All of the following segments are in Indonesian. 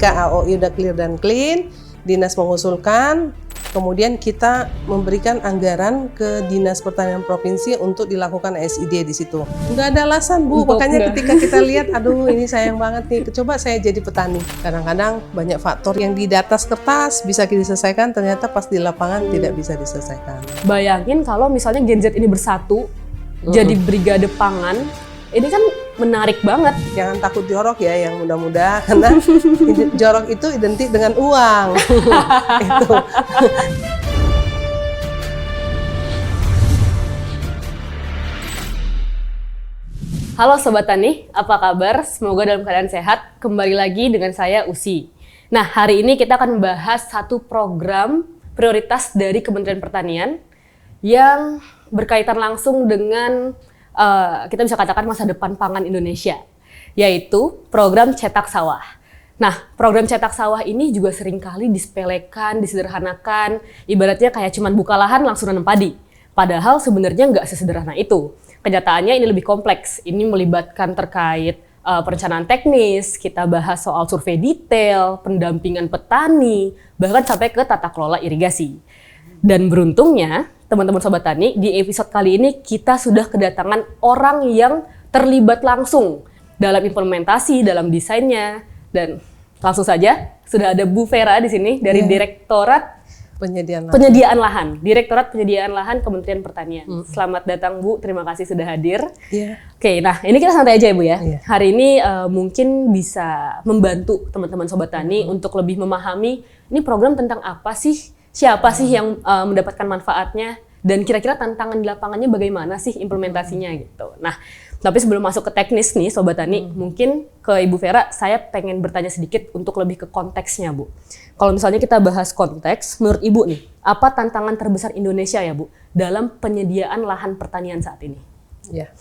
ketika AOI udah clear dan clean, dinas mengusulkan, kemudian kita memberikan anggaran ke Dinas Pertanian Provinsi untuk dilakukan SID di situ. Nggak ada alasan, Bu. Makanya ketika kita lihat, aduh ini sayang banget nih, coba saya jadi petani. Kadang-kadang banyak faktor yang di atas kertas bisa diselesaikan, ternyata pas di lapangan tidak bisa diselesaikan. Bayangin kalau misalnya Gen Z ini bersatu, jadi brigade pangan, ini kan menarik banget. Jangan takut jorok ya yang muda-muda, karena jorok itu identik dengan uang. Itu. Halo Sobat Tani, apa kabar? Semoga dalam keadaan sehat. Kembali lagi dengan saya Usi. Nah, hari ini kita akan membahas satu program prioritas dari Kementerian Pertanian yang berkaitan langsung dengan kita bisa katakan masa depan pangan Indonesia, yaitu program cetak sawah. Nah, program cetak sawah ini juga seringkali disepelekan, disederhanakan, ibaratnya kayak cuman buka lahan langsung nanam padi. Padahal sebenarnya nggak sesederhana itu. Kenyataannya ini lebih kompleks. Ini melibatkan terkait perencanaan teknis, kita bahas soal survei detail, pendampingan petani, bahkan sampai ke tata kelola irigasi. Dan beruntungnya, teman-teman Sobat Tani, di episode kali ini kita sudah kedatangan orang yang terlibat langsung dalam implementasi, dalam desainnya, dan langsung saja sudah ada Bu Vera di sini dari Direktorat Penyediaan Lahan, Direktorat Penyediaan Lahan Kementerian Pertanian. Selamat datang Bu, terima kasih sudah hadir. Oke, nah ini kita santai aja ya Bu ya. Hari ini mungkin bisa membantu teman-teman Sobat Tani untuk lebih memahami ini program tentang apa sih, siapa sih yang mendapatkan manfaatnya, dan kira-kira tantangan di lapangannya bagaimana sih implementasinya gitu. Nah, tapi sebelum masuk ke teknis nih Sobat Tani, mungkin ke Ibu Vera, saya pengen bertanya sedikit untuk lebih ke konteksnya Bu. Kalau misalnya kita bahas konteks, menurut Ibu nih, apa tantangan terbesar Indonesia ya Bu dalam penyediaan lahan pertanian saat ini? Ya,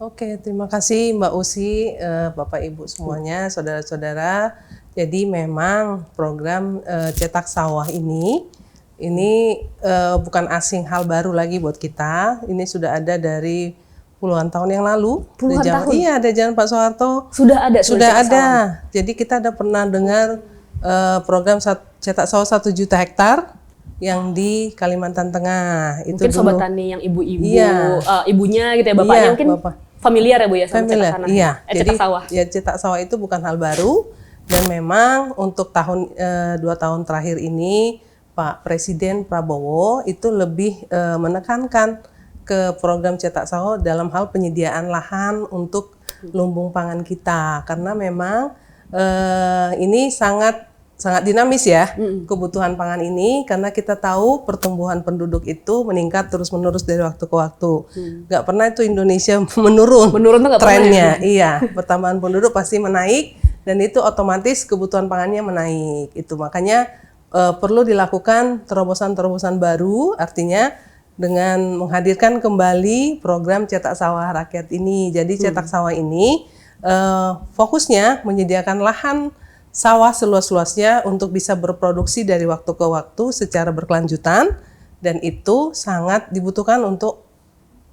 oke, terima kasih Mbak Usi, Bapak Ibu semuanya, saudara-saudara. Jadi memang program cetak sawah ini bukan asing, hal baru lagi buat kita. Ini sudah ada dari puluhan tahun yang lalu. Puluhan tahun? Iya, dari zaman Pak Soeharto. Sudah ada? Sudah ada. Jadi kita ada pernah dengar program cetak sawah 1 juta hektar yang di Kalimantan Tengah. Mungkin itu Sobat Tani yang ibu-ibu, ibunya gitu ya, bapaknya mungkin familiar ya Bu ya sama cetak tanah? Iya, cetak sawah. Ya, cetak sawah itu bukan hal baru. Dan memang untuk 2 tahun terakhir ini Pak Presiden Prabowo itu lebih menekankan ke program cetak sawah dalam hal penyediaan lahan untuk lumbung pangan kita, karena memang ini sangat dinamis ya kebutuhan pangan ini, karena kita tahu pertumbuhan penduduk itu meningkat terus-menerus dari waktu ke waktu. Nggak pernah itu Indonesia menurun tuh nggak trennya. Pernah, ya? Iya, pertambahan penduduk pasti menaik dan itu otomatis kebutuhan pangannya menaik. Itu makanya perlu dilakukan terobosan-terobosan baru, artinya dengan menghadirkan kembali program cetak sawah rakyat ini. Jadi cetak sawah ini fokusnya menyediakan lahan sawah seluas-luasnya untuk bisa berproduksi dari waktu ke waktu secara berkelanjutan, dan itu sangat dibutuhkan untuk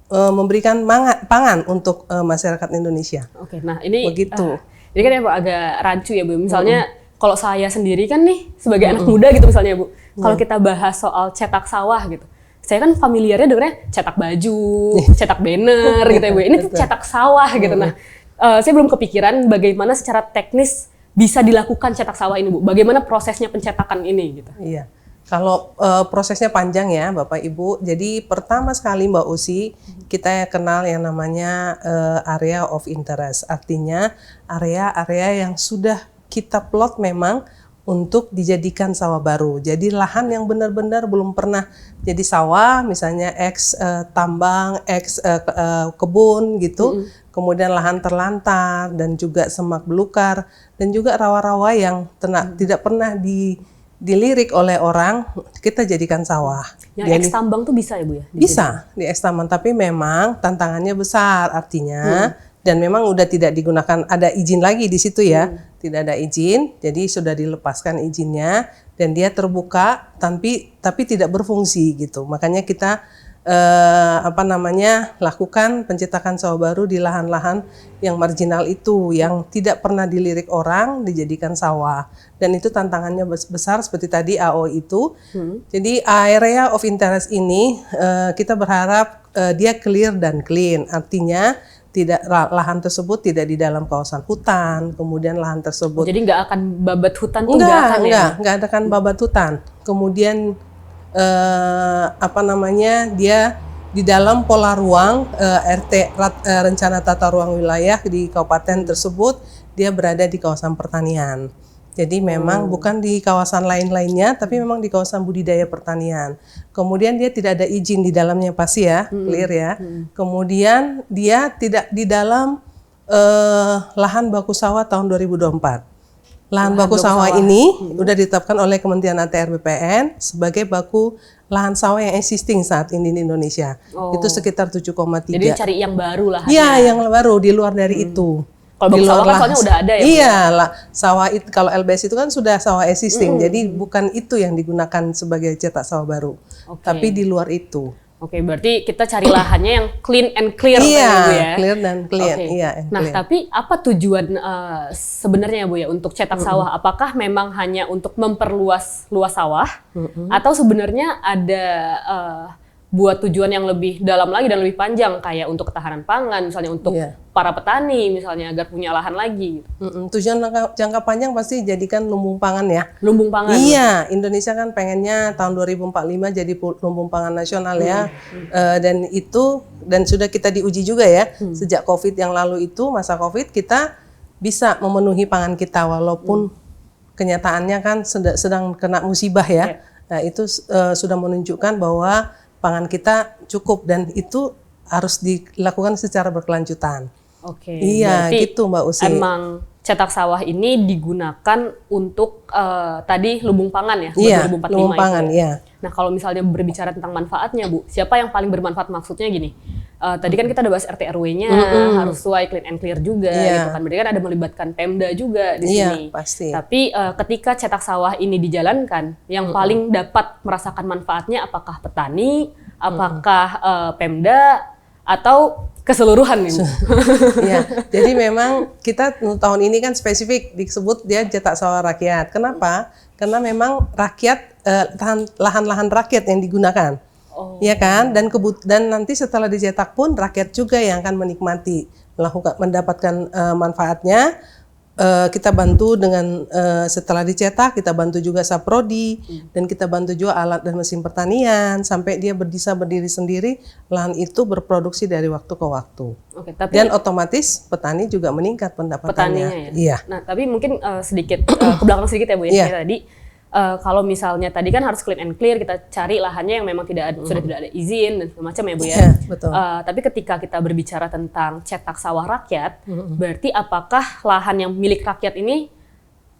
memberikan pangan untuk masyarakat Indonesia. Oke, nah ini begitu. Ini kan emang agak rancu ya Bu. Misalnya kalau saya sendiri kan nih sebagai anak muda gitu misalnya Bu, kalau kita bahas soal cetak sawah gitu, saya kan familiarnya dengarnya cetak baju, cetak banner gitu ya Bu. Ini tuh cetak sawah gitu. Nah, saya belum kepikiran bagaimana secara teknis bisa dilakukan cetak sawah ini Bu. Bagaimana prosesnya pencetakan ini gitu? Iya. Kalau prosesnya panjang ya Bapak Ibu. Jadi pertama sekali Mbak Usi, kita kenal yang namanya area of interest. Artinya area-area yang sudah kita plot memang untuk dijadikan sawah baru. Jadi lahan yang benar-benar belum pernah jadi sawah, misalnya tambang, kebun gitu. Kemudian lahan terlantar dan juga semak belukar dan juga rawa-rawa yang tidak pernah dilirik oleh orang, kita jadikan sawah. Yang tambang tuh bisa ya Bu ya? Bisa di tambang, tapi memang tantangannya besar, artinya dan memang udah tidak digunakan, ada izin lagi di situ ya, tidak ada izin, jadi sudah dilepaskan izinnya dan dia terbuka tapi tidak berfungsi gitu. Makanya kita lakukan pencetakan sawah baru di lahan-lahan yang marginal itu, yang tidak pernah dilirik orang dijadikan sawah. Dan itu tantangannya besar seperti tadi AO itu. Jadi area of interest ini kita berharap dia clear dan clean, artinya tidak lahan tersebut tidak di dalam kawasan hutan, kemudian lahan tersebut jadi nggak akan babat hutan tuh nggak akan babat hutan. Kemudian dia di dalam pola ruang rencana tata ruang wilayah di kabupaten tersebut, dia berada di kawasan pertanian. Jadi memang bukan di kawasan lain-lainnya, tapi memang di kawasan budidaya pertanian. Kemudian dia tidak ada izin di dalamnya pasti ya, clear ya. Kemudian dia tidak di dalam lahan baku sawah tahun 2024. Lahan baku sawah ini sudah ditetapkan oleh Kementerian ATR BPN sebagai baku lahan sawah yang existing saat ini di Indonesia. Itu sekitar 7,3. Jadi cari yang baru lah. Iya, yang baru di luar dari itu. Kalau baku sawah kan soalnya udah ada ya. Iya lah, sawah itu kalau LBS itu kan sudah sawah existing. Jadi bukan itu yang digunakan sebagai cetak sawah baru. Tapi di luar itu. Oke, berarti kita cari lahannya yang clean and clear ya. Clear dan clean. Iya, nah, tapi apa tujuan sebenarnya Bu ya untuk cetak sawah? Apakah memang hanya untuk memperluas luas sawah atau sebenarnya ada buat tujuan yang lebih dalam lagi dan lebih panjang kayak untuk ketahanan pangan, misalnya untuk para petani misalnya agar punya lahan lagi gitu. Tujuan jangka panjang pasti jadikan lumbung pangan ya. Lumbung pangan. Iya, Indonesia kan pengennya tahun 2045 jadi lumbung pangan nasional ya. Dan sudah kita diuji juga ya. Sejak Covid yang lalu itu, masa Covid kita bisa memenuhi pangan kita walaupun kenyataannya kan sedang kena musibah ya. Nah, itu sudah menunjukkan bahwa pangan kita cukup dan itu harus dilakukan secara berkelanjutan. Oke. Iya, gitu Mbak Usi. Emang cetak sawah ini digunakan untuk tadi lumbung pangan ya, iya, 2045 lumbung pangan, itu. Iya. Nah, kalau misalnya berbicara tentang manfaatnya, Bu, siapa yang paling bermanfaat? Maksudnya gini, tadi kan kita udah bahas RT RW-nya harus sesuai clean and clear juga, gitu kan. Berarti kan ada melibatkan Pemda juga di sini. Pasti. Tapi ketika cetak sawah ini dijalankan, yang paling dapat merasakan manfaatnya apakah petani, apakah Pemda, atau keseluruhan nih, Bu? Ya, jadi memang kita tahun ini kan spesifik disebut dia cetak sawah rakyat. Kenapa? Karena memang rakyat lahan-lahan rakyat yang digunakan, ya kan? Dan nanti setelah dicetak pun rakyat juga yang akan menikmati, mendapatkan manfaatnya. Kita bantu dengan setelah dicetak kita bantu juga saprodi dan kita bantu juga alat dan mesin pertanian sampai dia bisa berdiri sendiri, lahan itu berproduksi dari waktu ke waktu. Dan otomatis petani juga meningkat pendapatannya. Petaninya ya. Iya. Nah, tapi mungkin sedikit ke belakang sedikit ya Bu ya. Tadi kalau misalnya tadi kan harus clean and clear, kita cari lahannya yang memang sudah tidak ada izin dan semacam ya Bu ya. Betul. Tapi ketika kita berbicara tentang cetak sawah rakyat, berarti apakah lahan yang milik rakyat ini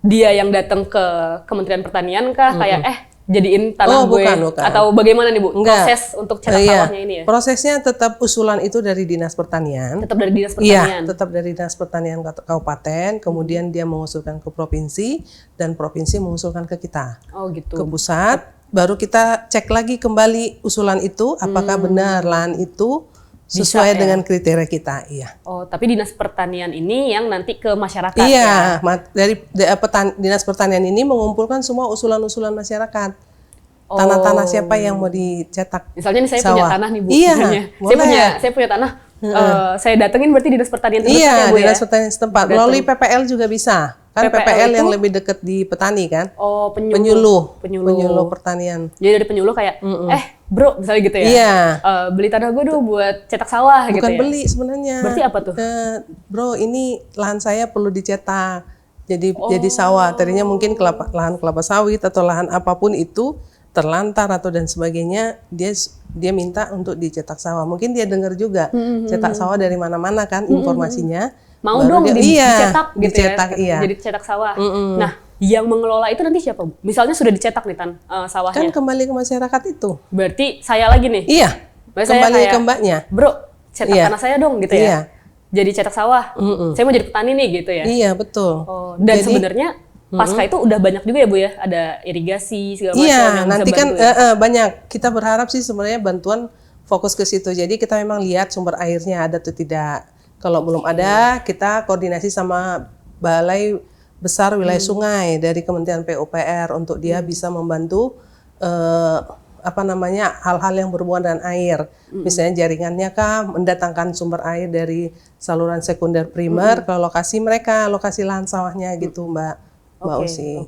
dia yang datang ke Kementerian Pertanian kah? Kayak jadiin tanah gue bukan. Atau bagaimana nih Bu? Proses untuk cetak sawahnya ini ya? Prosesnya tetap usulan itu dari Dinas Pertanian. Tetap dari Dinas Pertanian? Iya, tetap dari Dinas Pertanian Kabupaten, kemudian dia mengusulkan ke provinsi, dan provinsi mengusulkan ke kita. Oh gitu. Ke pusat, baru kita cek lagi kembali usulan itu, apakah benar lahan itu sesuai dengan kriteria kita. Iya. Oh, tapi Dinas Pertanian ini yang nanti ke masyarakat ya? Dari Dinas Pertanian ini mengumpulkan semua usulan-usulan masyarakat. Tanah-tanah siapa yang mau dicetak? Misalnya nih saya punya tanah nih Bu. Iya, saya punya tanah. Saya datengin berarti Dinas Pertanian tempat ya Bu ya? Dinas Pertanian setempat. Melalui PPL juga bisa. Kan PPL yang lebih dekat di petani kan? Oh, penyuluh pertanian. Jadi dari penyuluh kayak, bro, misalnya gitu ya? Iya. Beli tanah gue dong buat cetak sawah. Bukan gitu ya? Beli sebenarnya. Berarti apa tuh? Bro, ini lahan saya perlu dicetak. Jadi sawah. Tadinya mungkin lahan kelapa sawit atau lahan apapun itu terlantar atau dan sebagainya, dia minta untuk dicetak sawah. Mungkin dia dengar juga cetak sawah dari mana-mana kan informasinya. Mau dong dicetak gitu ya, jadi cetak sawah. Nah, yang mengelola itu nanti siapa Bu? Misalnya sudah dicetak nih sawahnya. Kan kembali ke masyarakat itu. Berarti saya lagi nih? Iya, kembali ke mbaknya. Bro, cetak tanah saya dong gitu ya? Jadi cetak sawah, saya mau jadi petani nih gitu ya? Iya, betul. Dan sebenarnya pasca itu udah banyak juga ya Bu ya? Ada irigasi segala macam yang nanti bisa kan bantu, banyak. Kita berharap sih sebenarnya bantuan fokus ke situ. Jadi kita memang lihat sumber airnya ada atau tidak. Kalau belum ada, kita koordinasi sama Balai Besar Wilayah Sungai dari Kementerian PUPR untuk dia bisa membantu hal-hal yang berhubungan dengan air. Misalnya jaringannya kah, mendatangkan sumber air dari saluran sekunder primer ke lokasi mereka, lokasi lahan sawahnya gitu, Mbak Usi.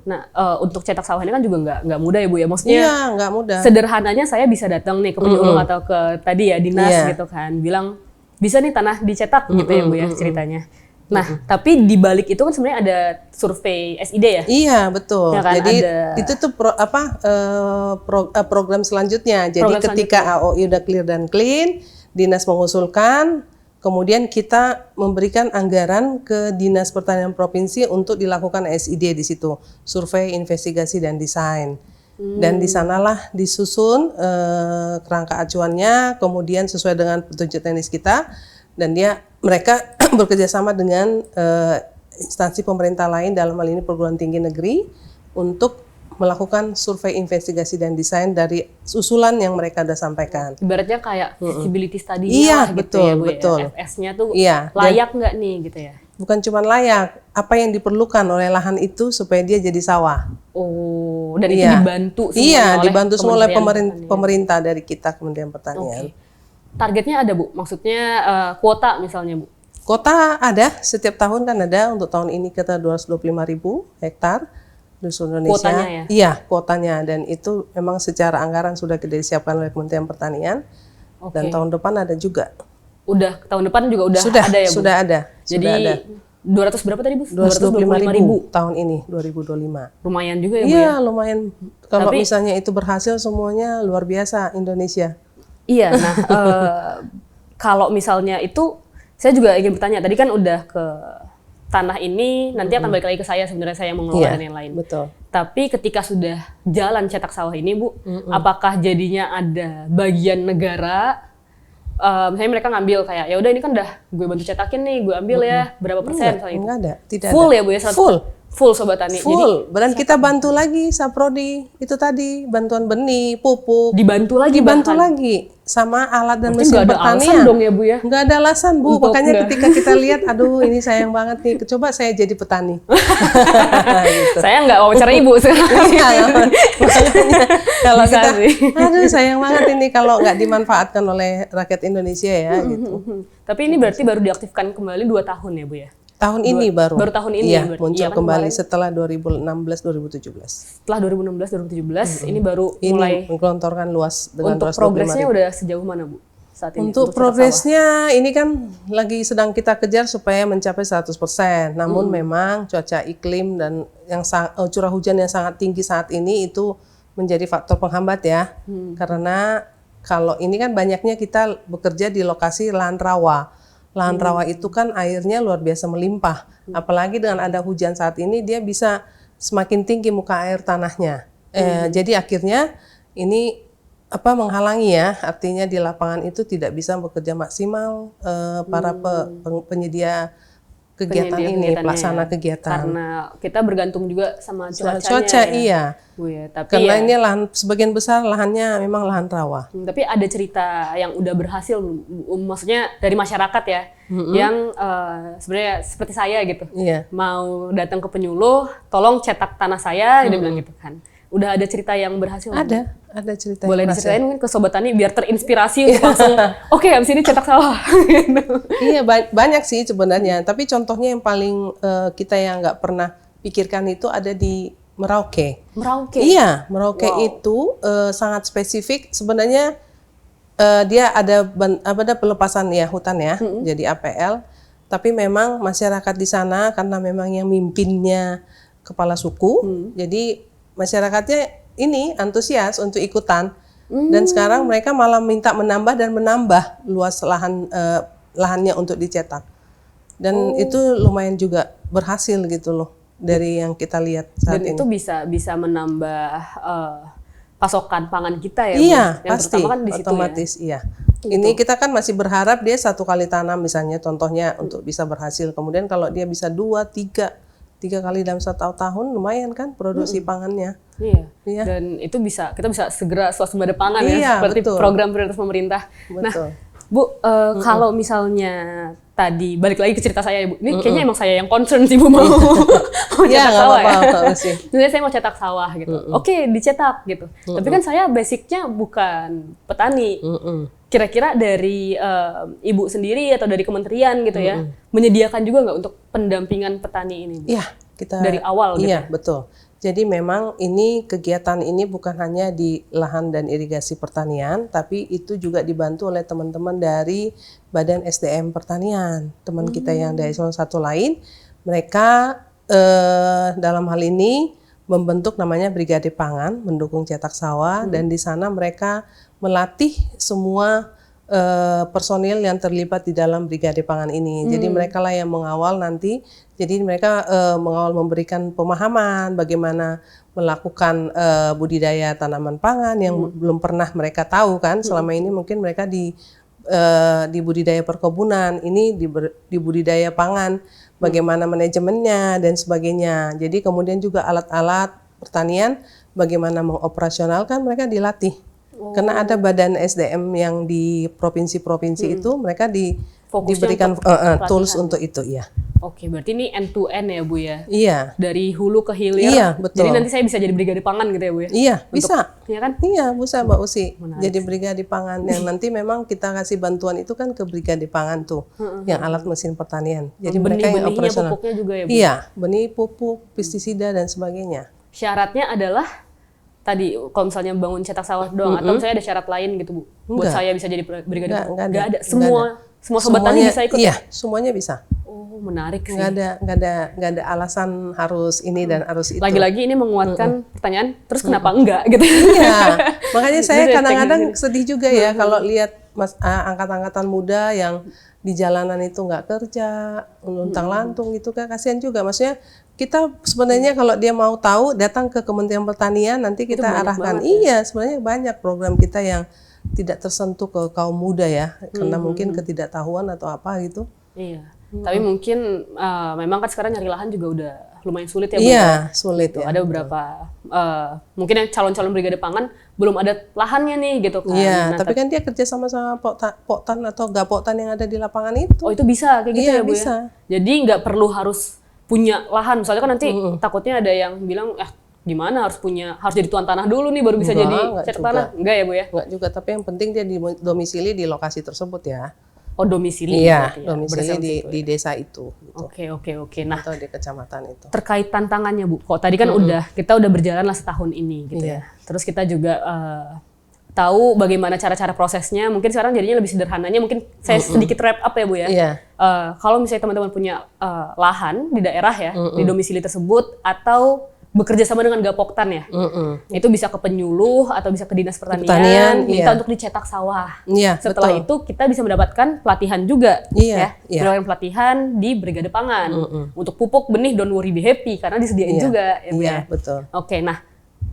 Nah, untuk cetak sawah ini kan juga nggak mudah ya Bu ya. Maksudnya iya, nggak mudah. Sederhananya saya bisa datang nih ke penyuluh atau ke tadi ya dinas gitu kan, bilang bisa nih tanah dicetak gitu ya Bu ya ceritanya. Nah, tapi di balik itu kan sebenarnya ada survei SID ya? Iya, betul. Ya kan, jadi itu tuh program selanjutnya. Jadi Program ketika AOI udah clear dan clean, dinas mengusulkan, kemudian kita memberikan anggaran ke Dinas Pertanian Provinsi untuk dilakukan SID di situ, survei, investigasi dan desain. Dan di sanalah disusun kerangka acuannya, kemudian sesuai dengan petunjuk teknis kita, dan mereka bekerja sama dengan instansi pemerintah lain, dalam hal ini perguruan tinggi negeri, untuk melakukan survei, investigasi dan desain dari usulan yang mereka sudah sampaikan. Ibaratnya kayak feasibility study-nya iya, lah betul, gitu ya Bu betul. ya. FS-nya tuh Iya, layak nggak nih gitu ya? Bukan cuma layak, apa yang diperlukan oleh lahan itu supaya dia jadi sawah. Oh, dan itu dibantu semua iya, oleh dibantu semua oleh Kementerian pemerintah dari kita, Kementerian Pertanian. Targetnya ada Bu? Maksudnya kuota misalnya Bu? Kota ada, setiap tahun kan ada. Untuk tahun ini kita 225.000 hektar di seluruh Indonesia. Kuotanya ya? Iya, kuotanya, dan itu memang secara anggaran sudah disiapkan oleh Kementerian Pertanian. Dan tahun depan ada juga. Udah tahun depan juga udah ada ya Bu? Sudah ada. Jadi sudah ada. 200 berapa tadi Bu? 225.000 tahun ini 2025. Lumayan juga ya Bu? Iya, lumayan. Kalau misalnya itu berhasil semuanya luar biasa Indonesia. Iya, nah kalau misalnya itu saya juga ingin bertanya, tadi kan udah ke tanah ini, nanti akan balik lagi ke saya, sebenarnya saya yang mengelola dan yang lain. Betul. Tapi ketika sudah jalan cetak sawah ini Bu, apakah jadinya ada bagian negara, misalnya mereka ngambil kayak, ya udah ini kan udah gue bantu cetakin nih, gue ambil ya berapa persen misalnya itu. Enggak ada, tidak full ada. Ya Bu ya? Full Sobat Tani? Full, dan kita bantu lagi Saprodi, itu tadi, bantuan benih, pupuk. Dibantu lagi sama alat dan mesin mesin pertanian. Nggak ada alasan dong ya Bu ya? Nggak ada alasan Bu, makanya ketika kita lihat, aduh ini sayang banget nih, coba saya jadi petani. Gitu. Saya nggak wawancara Ibu sekarang. Makanya kalau kita, aduh sayang banget ini kalau nggak dimanfaatkan oleh rakyat Indonesia ya. Gitu. Tapi ini berarti baru diaktifkan kembali 2 tahun ya Bu ya? Tahun ini baru. Baru tahun ini ya, ya? muncul kembali setelah 2016-2017. Setelah 2016-2017, ini baru mulai menggelontorkan luas dengan untuk progresnya udah sejauh mana Bu? Saat ini, untuk progresnya ini kan lagi sedang kita kejar supaya mencapai 100%. Namun memang cuaca iklim dan yang curah hujan yang sangat tinggi saat ini itu menjadi faktor penghambat ya. Karena kalau ini kan banyaknya kita bekerja di lokasi lahan rawa. Lahan rawa itu kan airnya luar biasa melimpah. Apalagi dengan ada hujan saat ini, dia bisa semakin tinggi muka air tanahnya. Jadi akhirnya ini menghalangi ya, artinya di lapangan itu tidak bisa bekerja maksimal para penyedia kegiatan ini, pelaksana kegiatan. Karena kita bergantung juga sama cuacanya. Cuaca iya. Bu ya, tapi karena ini lahan sebagian besar lahannya memang lahan rawa. Tapi ada cerita yang udah berhasil, maksudnya dari masyarakat ya, yang sebenarnya seperti saya gitu, mau datang ke penyuluh, tolong cetak tanah saya, dia bilang gitu kan. Udah ada cerita yang berhasil? Ada cerita. Boleh diceritain mungkin ke Sobat Tani biar terinspirasi untuk langsung, oke, habis ini cetak sawah. Iya, banyak sih sebenarnya. Tapi contohnya yang paling kita yang nggak pernah pikirkan itu ada di Merauke. Merauke? Iya, Merauke itu sangat spesifik. Sebenarnya dia ada pelepasan ya hutan ya, jadi APL. Tapi memang masyarakat di sana karena memang yang mimpinnya kepala suku, jadi masyarakatnya ini antusias untuk ikutan. Dan sekarang mereka malah minta menambah dan menambah luas lahannya untuk dicetak. Dan itu lumayan juga berhasil gitu loh dari yang kita lihat saat ini. Dan itu bisa menambah pasokan pangan kita ya? Iya, yang pasti, kan di situ otomatis ya? Iya. Gitu. Ini kita kan masih berharap dia 1 kali tanam misalnya, contohnya untuk bisa berhasil. Kemudian kalau dia bisa 2, 3 3 kali dalam 1 tahun lumayan kan produksi pangannya. Iya. Iya. Dan itu kita bisa segera swasembada pangan Iya, ya, seperti betul. program prioritas pemerintah. Betul. Nah, Bu, kalau misalnya tadi balik lagi ke cerita saya, Bu. Ini kayaknya emang saya yang concern sih, Bu, mau Iya, cetak nggak sawah apa-apa, ya. sih. Sebenarnya saya mau cetak sawah gitu. Oke, dicetak gitu. Tapi kan saya basicnya bukan petani. Kira-kira dari Ibu sendiri atau dari kementerian gitu ya, menyediakan juga nggak untuk pendampingan petani ini, Bu? Iya, kita Dari awal gitu. Iya, betul. Jadi memang kegiatan ini bukan hanya di lahan dan irigasi pertanian, tapi itu juga dibantu oleh teman-teman dari Badan SDM Pertanian. Teman kita yang dari eselon 1 lain, mereka dalam hal ini membentuk namanya Brigade Pangan, mendukung cetak sawah, dan di sana mereka melatih semua personil yang terlibat di dalam Brigade Pangan ini. Jadi mereka lah yang mengawal nanti. Jadi mereka mengawal memberikan pemahaman bagaimana melakukan budidaya tanaman pangan yang belum pernah mereka tahu kan. Selama ini mungkin mereka di budidaya perkebunan, ini di budidaya pangan, bagaimana manajemennya dan sebagainya. Jadi kemudian juga alat-alat pertanian, bagaimana mengoperasionalkan mereka dilatih. Karena ada badan SDM yang di provinsi-provinsi itu mereka Fokusnya diberikan untuk tools pelatihan. untuk itu ya. Oke, berarti ini end to end ya, Bu ya? Iya. Dari hulu ke hilir. Iya, betul. Jadi nanti saya bisa jadi brigade pangan gitu ya, Bu ya? Iya, bisa. Iya kan? Iya, bisa Mbak Usi. Menarik Jadi brigade pangan yang nanti memang kita kasih bantuan itu kan ke brigade pangan tuh, yang alat mesin pertanian. Jadi mereka yang Benih-benihnya, operasional. pupuknya juga ya, Bu? Iya, benih, pupuk, pestisida dan sebagainya. Syaratnya adalah tadi kalau misalnya bangun cetak sawah doang atau misalnya ada syarat lain gitu, Bu? Buat Enggak. saya bisa jadi brigade pangan? Enggak Nggak ada. Enggak Semua sobat tani bisa ikut? Iya, semuanya bisa. Oh, menarik sih. Nggak ada alasan harus ini dan harus itu. Lagi-lagi ini menguatkan pertanyaan, terus kenapa enggak gitu? Iya, makanya saya Jadi kadang-kadang teknik sedih juga ya kalau lihat angkat-angkatan muda yang di jalanan itu nggak kerja, luntang-lantung gitu kan, kasihan juga. Maksudnya kita sebenarnya kalau dia mau tahu datang ke Kementerian Pertanian nanti kita arahkan. Iya, sebenarnya banyak program kita yang tidak tersentuh ke kaum muda ya, karena mungkin ketidaktahuan atau apa gitu. Iya. Tapi mungkin memang kan sekarang nyari lahan juga udah lumayan sulit ya, Bu. Iya, sulit Gitu. ya. Ada beberapa mungkin yang calon-calon brigade pangan belum ada lahannya nih gitu kan. Iya, Nah, tapi kan dia kerja sama poktan atau gapoktan yang ada di lapangan itu. oh itu bisa kayak gitu Iya, ya, Bu bisa. ya. Jadi nggak perlu harus punya lahan. Misalnya kan nanti takutnya ada yang bilang gimana harus jadi tuan tanah dulu nih baru bisa Enggak, jadi enggak cetak juga. tanah. Enggak ya, Bu ya? Enggak juga, tapi yang penting dia domisili di lokasi tersebut ya. Oh, domisili Iya, berarti ya, domisili berdasarkan di, situ di desa itu. Gitu. Oke. Nah, Atau di kecamatan itu. terkait tantangannya, Bu. Kok tadi kan kita udah berjalan lah setahun ini gitu ya. Terus kita juga tahu bagaimana cara-cara prosesnya. Mungkin sekarang jadinya lebih sederhananya. Mungkin saya sedikit wrap up ya, Bu ya. Iya. Kalau misalnya teman-teman punya lahan di daerah ya, di domisili tersebut atau bekerja sama dengan Gapoktan ya, itu bisa ke penyuluh atau bisa ke dinas pertanian, minta untuk dicetak sawah. Iya, Setelah betul. itu kita bisa mendapatkan pelatihan juga, Iya, iya. mendapatkan pelatihan di Brigade Pangan untuk pupuk benih don't worry be happy karena disediain Iya, juga. Ya, Bu, iya, ya? betul. Oke, nah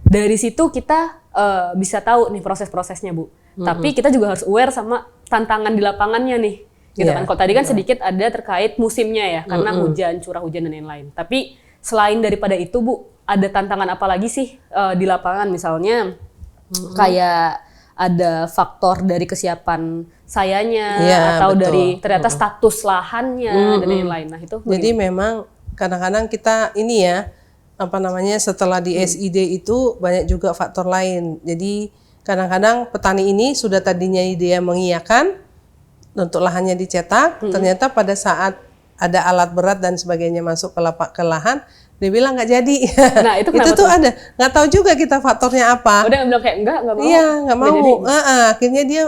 dari situ kita bisa tahu nih proses-prosesnya, Bu. Tapi kita juga harus aware sama tantangan di lapangannya nih, gitu Iya, kan. Kalau tadi kan sedikit ada terkait musimnya ya, karena hujan, curah hujan dan lain-lain. Tapi selain daripada itu, Bu, ada tantangan apa lagi sih di lapangan? Misalnya kayak ada faktor dari kesiapan sayanya Iya, atau betul. dari ternyata status lahannya dan lain-lain. Nah itu Jadi memang kadang-kadang kita ini ya, apa namanya, setelah di SID itu banyak juga faktor lain. Jadi kadang-kadang petani ini sudah tadinya dia mengiyakan untuk lahannya dicetak, ternyata pada saat ada alat berat dan sebagainya masuk ke lahan, dia bilang nggak jadi. Nah, itu kenapa tuh ada, nggak tahu juga kita faktornya apa. udah bilang kayak enggak mau. Iya, nggak mau. jadi. Akhirnya dia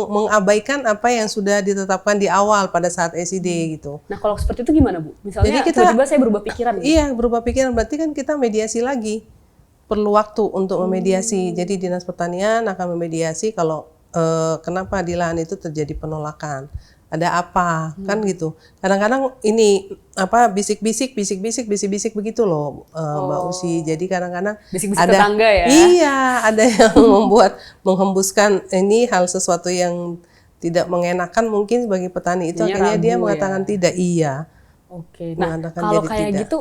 mengabaikan apa yang sudah ditetapkan di awal pada saat SID gitu. Nah kalau seperti itu gimana, Bu? Misalnya Jadi kita- tiba-tiba saya berubah pikiran. gitu. Iya, berubah pikiran, berarti kan kita mediasi lagi. Perlu waktu untuk memediasi. Jadi Dinas Pertanian akan memediasi kalau kenapa di lahan itu terjadi penolakan. Ada apa? Kan gitu. Kadang-kadang ini apa bisik-bisik begitu loh, Mbak Usi. Jadi kadang-kadang Bisik-bisik tetangga ya? Iya, ada yang menghembuskan ini hal sesuatu yang tidak mengenakan mungkin bagi petani itu, Jadinya akhirnya dia ragu mengatakan ya? tidak. Iya. Oke. Nah, Mengandalkan kalau jadi kayak tidak. gitu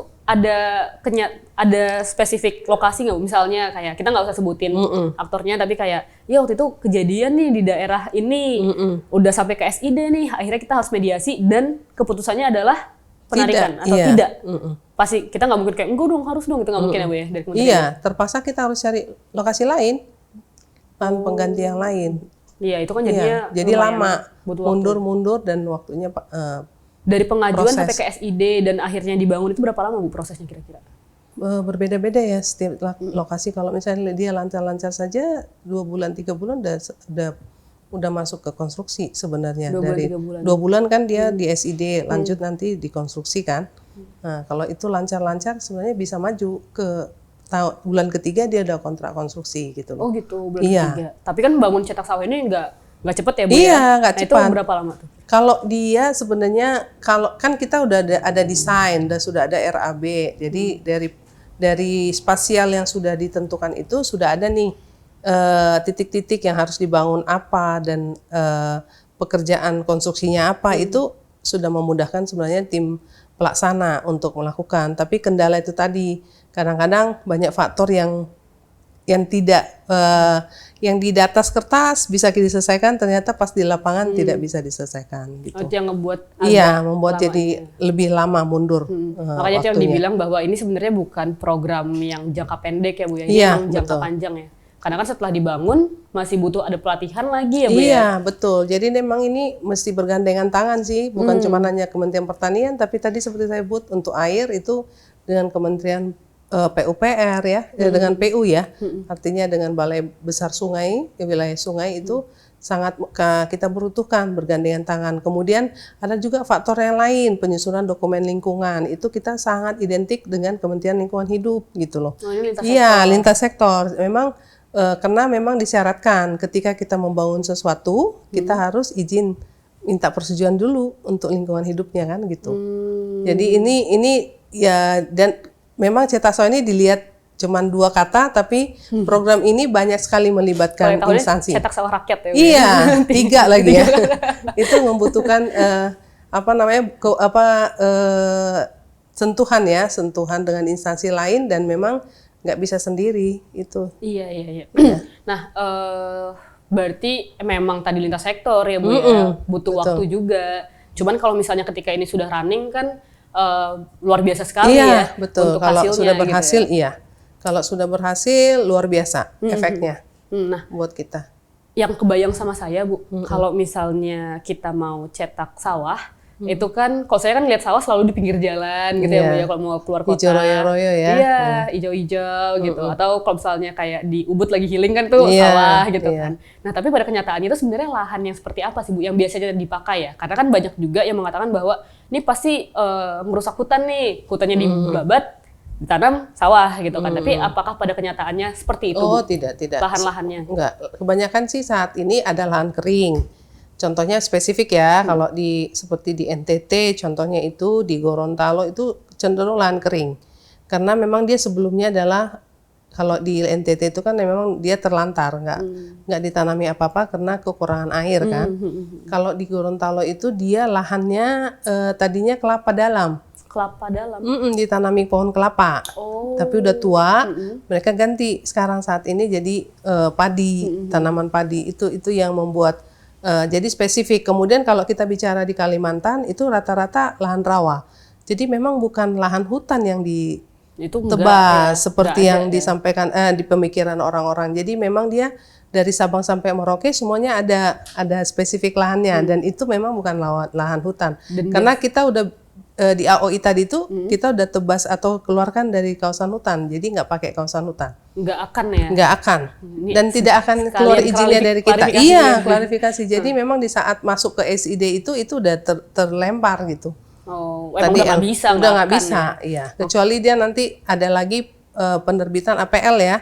ada spesifik lokasi nggak? Misalnya kayak kita nggak usah sebutin aktornya, tapi kayak ya waktu itu kejadian nih di daerah ini, udah sampai ke SID nih, akhirnya kita harus mediasi dan keputusannya adalah penarikan atau iya. tidak. Pasti kita nggak mungkin kayak enggak dong harus dong, itu nggak mungkin ya Bu ya dari kementerian. Iya, terpaksa kita harus cari lokasi lain, lahan pengganti yang lain. Iya, itu kan jadinya Iya, jadi lumayan lama, butuh waktu. mundur-mundur dan waktunya Dari pengajuan proses. sampai ke SID dan akhirnya dibangun itu berapa lama Bu prosesnya kira-kira? berbeda-beda ya setiap lokasi. Kalau misalnya dia lancar-lancar saja 2 bulan 3 bulan udah masuk ke konstruksi sebenarnya. 2 bulan, Dari 3 bulan. 2 bulan kan dia di SID, lanjut nanti dikonstruksi kan. Nah, kalau itu lancar-lancar sebenarnya bisa maju ke bulan ketiga dia udah kontrak konstruksi gitu loh. Oh gitu, bulan Iya. ketiga. Tapi kan bangun cetak sawah ini nggak cepet ya Bu Iya, ya? nggak Nah, cepat. itu berapa lama tuh? Kalau dia sebenarnya, kalau kan kita udah ada desain, sudah ada RAB, jadi dari spasial yang sudah ditentukan itu sudah ada nih titik-titik yang harus dibangun apa dan pekerjaan konstruksinya apa, itu sudah memudahkan sebenarnya tim pelaksana untuk melakukan. Tapi kendala itu tadi, kadang-kadang banyak faktor yang tidak yang di atas kertas bisa diselesaikan, ternyata pas di lapangan tidak bisa diselesaikan gitu. Itu yang ngebuat Iya, membuat jadi lebih lama mundur. makanya itu yang dibilang bahwa ini sebenarnya bukan program yang jangka pendek ya Bu ya, ini Iya, yang jangka betul. panjang ya. Karena kan setelah dibangun masih butuh ada pelatihan lagi ya Bu ya. Iya, betul. Jadi memang ini mesti bergandengan tangan sih, bukan cuma hanya Kementerian Pertanian, tapi tadi seperti saya sebut untuk air itu dengan Kementerian PUPR ya, dengan PU ya, artinya dengan Balai Besar Sungai, wilayah sungai itu sangat kita butuhkan bergandengan tangan. Kemudian ada juga faktor yang lain, penyusunan dokumen lingkungan, itu kita sangat identik dengan Kementerian Lingkungan Hidup gitu loh. Oh, ini lintas Iya, lintas sektor. Memang karena memang disyaratkan ketika kita membangun sesuatu, kita harus izin minta persetujuan dulu untuk lingkungan hidupnya kan gitu. Jadi ini ya, dan memang cetak sawah ini dilihat cuman 2 kata, tapi program ini banyak sekali melibatkan Kalau yang tahunya instansi. cetak sawah rakyat ya Bu ya. Iya, 3 lagi ya. Itu membutuhkan sentuhan dengan instansi lain, dan memang nggak bisa sendiri itu. Iya. Nah, berarti memang tadi lintas sektor ya Bu ya, butuh waktu juga. Cuman kalau misalnya ketika ini sudah running kan luar biasa sekali Iya, ya betul. untuk Kalau hasilnya sudah gitu berhasil, ya. iya. Kalau sudah berhasil, luar biasa efeknya Nah, buat kita. yang kebayang sama saya Bu, kalau misalnya kita mau cetak sawah, itu kan kalau saya kan lihat sawah selalu di pinggir jalan gitu ya Bu ya, kalau mau keluar kota. Hijau royo-royo ya. Iya, hijau-hijau gitu. Atau kalau misalnya kayak di Ubud lagi healing kan tuh sawah gitu kan. Nah, tapi pada kenyataannya itu sebenarnya lahan yang seperti apa sih Bu yang biasanya dipakai ya? Karena kan banyak juga yang mengatakan bahwa ini pasti merusak hutan nih, hutannya dibabat, ditanam sawah gitu kan. Tapi apakah pada kenyataannya seperti itu Oh, Bu? tidak. Lahan-lahannya. Enggak. Kebanyakan sih saat ini ada lahan kering. Contohnya spesifik ya, kalau seperti di NTT, contohnya itu di Gorontalo itu cenderung lahan kering. Karena memang dia sebelumnya adalah, kalau di NTT itu kan memang dia terlantar, nggak ditanami apa-apa karena kekurangan air kan. Kalau di Gorontalo itu dia lahannya tadinya kelapa dalam. Kelapa dalam. Ditanami pohon kelapa. Oh. Tapi udah tua, mereka ganti sekarang saat ini jadi padi, tanaman padi. Itu yang membuat jadi spesifik. Kemudian kalau kita bicara di Kalimantan itu rata-rata lahan rawa. Jadi memang bukan lahan hutan yang Itu tebas seperti yang ada, disampaikan di pemikiran orang-orang. Jadi memang dia dari Sabang sampai Merauke semuanya ada spesifik lahannya, dan itu memang bukan lahan hutan. Karena kita udah di AOI tadi itu kita udah tebas atau keluarkan dari kawasan hutan. Jadi nggak pakai kawasan hutan. nggak akan ya. Nggak akan. Dan tidak akan keluar izinnya dari kita. Iya, klarifikasi. Jadi memang di saat masuk ke SID itu udah terlempar gitu. Oh, emang udah nggak bisa. Udah nggak akan bisa, iya. Kecuali dia nanti ada lagi penerbitan APL ya,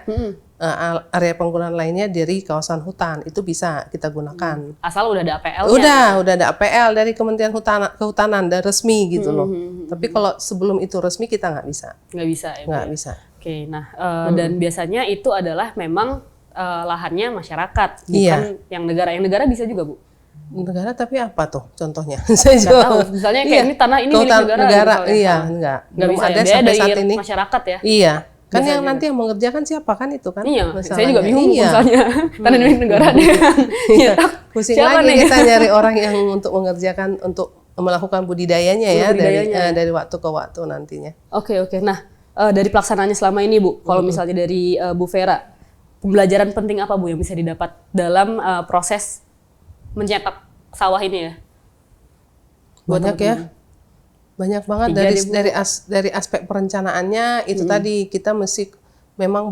area penggunaan lainnya dari kawasan hutan, itu bisa kita gunakan. Asal udah ada APL-nya. Udah ada APL dari Kementerian Kehutanan dan resmi gitu loh. Tapi kalau sebelum itu resmi kita nggak bisa. Nggak bisa ya. Nggak bisa. Oke, nah dan biasanya itu adalah memang lahannya masyarakat, bukan Iya. yang negara. Yang negara bisa juga Bu? Negara tapi apa tuh contohnya? Saya Nggak juga tahu. Misalnya kayak ini tanah ini milik negara. Misalnya. iya, Nah, enggak. nggak Belum bisa ada ya. Dia sampai dari saat ini. masyarakat ya. Iya. Kan yang Biasanya. nanti yang mengerjakan siapa kan itu kan? Iya, saya masalahnya. juga bingung Iya. misalnya tanah milik negara dia nyetak. Pusing Siapa lagi nih? kita nyari orang yang untuk mengerjakan, untuk melakukan budidayanya ya, dari waktu ke waktu nantinya. Oke. Nah, dari pelaksanaannya selama ini Bu, kalau misalnya dari Bu Vera, pembelajaran penting apa Bu yang bisa didapat dalam proses mencetak sawah ini ya? Buat Banyak ya. teman-teman. Banyak banget dari aspek perencanaannya itu tadi kita memang